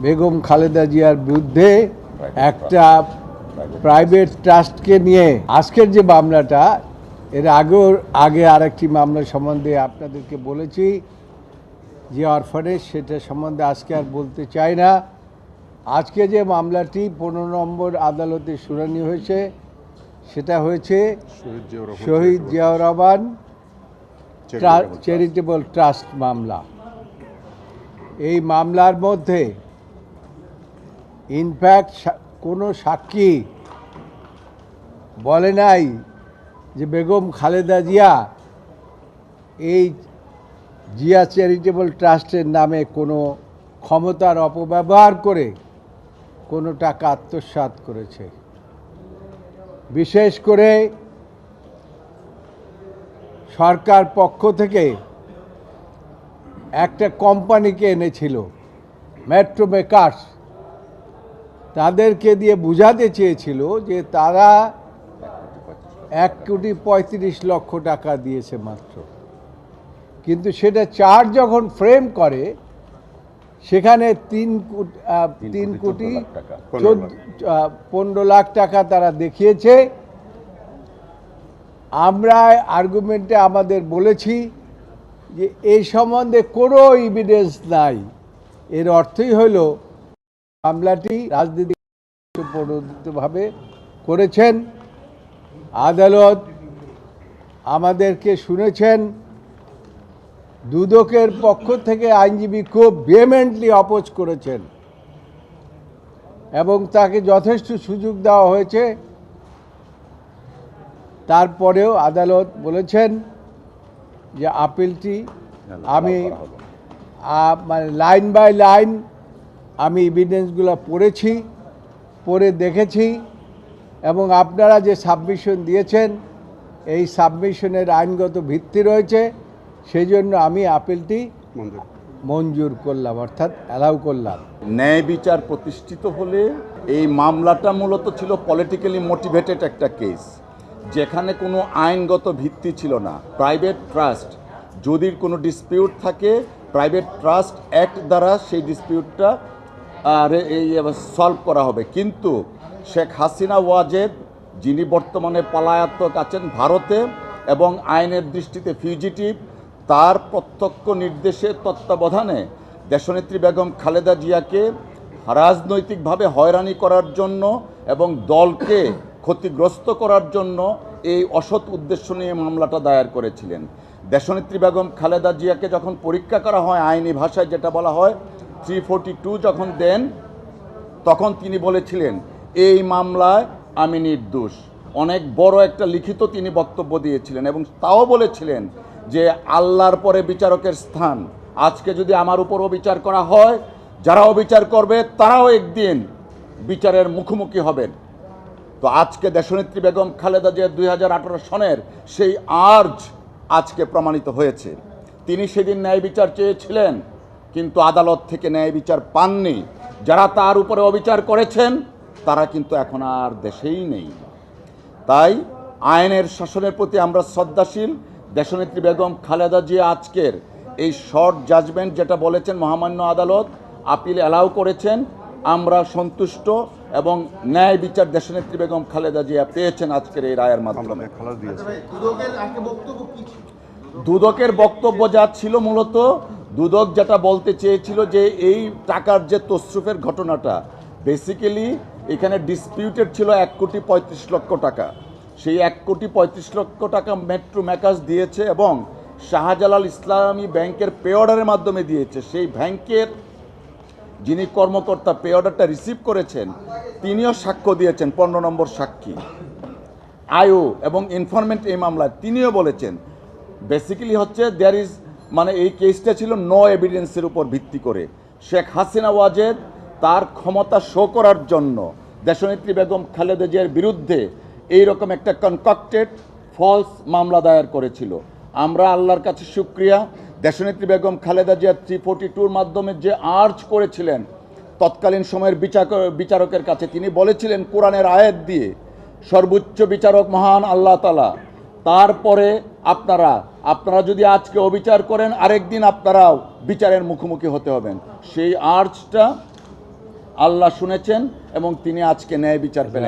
বেগম খালেদা জিয়ার বিরুদ্ধে একটা প্রাইভেট ট্রাস্টকে নিয়ে আজকের যে মামলাটা, এর আগে আরেকটি মামলা সম্বন্ধে আপনাদেরকে বলেছি যে অরফানেজ, সেটা সম্বন্ধে আজকে আর বলতে চাই না। আজকে যে মামলাটি 15 নম্বর আদালতে শুনানি হয়েছে, সেটা হয়েছে শহীদ জিয়াউর রহমান চ্যারিটেবল ট্রাস্ট মামলা। এই মামলার মধ্যে ইনফ্যাক্ট কোনো সাক্ষী বলে নাই যে বেগম খালেদা জিয়া এই জিয়া চ্যারিটেবল ট্রাস্টের নামে কোনো ক্ষমতার অপব্যবহার করে কোনো টাকা আত্মসাৎ করেছে। বিশেষ করে সরকার পক্ষ থেকে একটা কোম্পানিকে এনেছিল, মেট্রো মেকার্স, তাদেরকে দিয়ে বুঝাতে চেয়েছিল যে তারা 1,35,00,000 টাকা দিয়েছে মাত্র। কিন্তু সেটা চার্জ যখন ফ্রেম করে, সেখানে 3,15,00,000 টাকা তারা দেখিয়েছে। আমরা আর্গুমেন্টে আমাদের বলেছি যে এই সম্বন্ধে কোনো এভিডেন্স নাই। এর অর্থই হল মামলাটি রাজনীতি প্রণোদিতভাবে করেছেন। আদালত আমাদেরকে শুনেছেন। দুদকের পক্ষ থেকে আইনজীবী খুব ভেহেমেন্টলি অপোজ করেছেন এবং তাকে যথেষ্ট সুযোগ দেওয়া হয়েছে। তারপরেও আদালত বলেছেন যে আপিলটি আমি মানে লাইন বাই লাইন আমি এভিডেন্সগুলো পড়ে দেখেছি এবং আপনারা যে সাবমিশন দিয়েছেন, এই সাবমিশনের আইনগত ভিত্তি রয়েছে, সেই জন্য আমি আপিলটি মঞ্জুর করলাম, অর্থাৎ অ্যালাউ করলাম। ন্যায় বিচার প্রতিষ্ঠিত হলে এই মামলাটা মূলত ছিল পলিটিক্যালি মোটিভেটেড একটা কেস, যেখানে কোনো আইনগত ভিত্তি ছিল না। প্রাইভেট ট্রাস্ট, যদি কোনো ডিসপিউট থাকে, প্রাইভেট ট্রাস্ট অ্যাক্ট দ্বারা সেই ডিসপিউটটা সলভ করা হবে। কিন্তু শেখ হাসিনা ওয়াজেদ, যিনি বর্তমানে পলাতক আছেন ভারতে এবং আইনের দৃষ্টিতে ফিউজিটিভ, তার প্রত্যক্ষ নির্দেশে তত্ত্বাবধানে দেশনেত্রী বেগম খালেদা জিয়াকে রাজনৈতিকভাবে হয়রানি করার জন্য এবং দলকে ক্ষতিগ্রস্ত করার জন্য এই অসৎ উদ্দেশ্য নিয়ে মামলাটা দায়ের করেছিলেন। দেশনেত্রী বেগম খালেদা জিয়াকে যখন পরীক্ষা করা হয়, আইনি ভাষায় যেটা বলা হয় 342 যখন দেন, তখন তিনি বলেছিলেন এই মামলায় আমি নির্দোষ। অনেক বড় একটা লিখিত তিনি বক্তব্য দিয়েছিলেন এবং তাও বলেছিলেন যে আল্লাহর পরে বিচারকের স্থান। আজকে যদি আমার উপর অবিচার করা হয়, যারা অবিচার করবে তারাও একদিন বিচারের মুখোমুখি হবেন। তো আজকে দেশনেত্রী বেগম খালেদা জিয়া 2018 সনের সেই আর্জ আজকে প্রমাণিত হয়েছে। তিনি সেদিন ন্যায় বিচার চেয়েছিলেন, কিন্তু আদালত থেকে ন্যায় বিচার পাননি। যারা তার উপরে অবিচার করেছেন তারা কিন্তু এখন আর দেশেই নেই। তাই আইনের শাসনের প্রতি আমরা শ্রদ্ধাশীল। দেশনেত্রী বেগম খালেদা জিয়া আজকের এই শর্ট জাজমেন্ট যেটা বলেছেন মহামান্য আদালত, আপিল অ্যালাউ করেছেন, আমরা সন্তুষ্ট এবং ন্যায় বিচার দেশনেত্রী বেগম খালেদা জিয়া পেয়েছেন আজকের এই রায়ের মাধ্যমে। দুদকের বক্তব্য যা ছিল, মূলত দুদক যেটা বলতে চেয়েছিল যে এই টাকার যে তসরুফের ঘটনাটা, বেসিক্যালি এখানে ডিসপিউটেড ছিল 1,35,00,000 টাকা। সেই 1,35,00,000 টাকা মেট্রো মেকার্স দিয়েছে এবং শাহজালাল ইসলামী ব্যাংকের পে অর্ডারের মাধ্যমে দিয়েছে। সেই ব্যাংকের যিনি কর্মকর্তা পে অর্ডারটা রিসিভ করেছেন, তিনিও সাক্ষ্য দিয়েছেন, 15 নম্বর সাক্ষী আইও এবং ইনফরমেন্ট এই মামলায় তিনিও বলেছেন বেসিক্যালি হচ্ছে দেয়ার ইজ, মানে এই কেসটা ছিল নো এভিডেন্সের উপর ভিত্তি করে। শেখ হাসিনা ওয়াজেদ তার ক্ষমতা শো করার জন্য দেশনেত্রী বেগম খালেদা জিয়ার বিরুদ্ধে এইরকম একটা কনকক্টেড ফলস মামলা দায়ের করেছিল। আমরা আল্লাহর কাছে শুকরিয়া, দেশনেত্রী বেগম খালেদা জিয়া 342-র মাধ্যমে যে আর্জ করেছিলেন তৎকালীন সময়ের বিচারকের কাছে, তিনি বলেছিলেন কোরআনের আয়াত দিয়ে সর্বোচ্চ বিচারক মহান আল্লাহ তাআলা, তারপরে আপনারা যদি আজকে অবিচার করেন, আরেকদিন আপনারাও বিচারের মুখোমুখি হতে হবেন। সেই আর্জটা আল্লাহ শুনেছেন এবং তিনি আজকে ন্যায় বিচার পেলেন।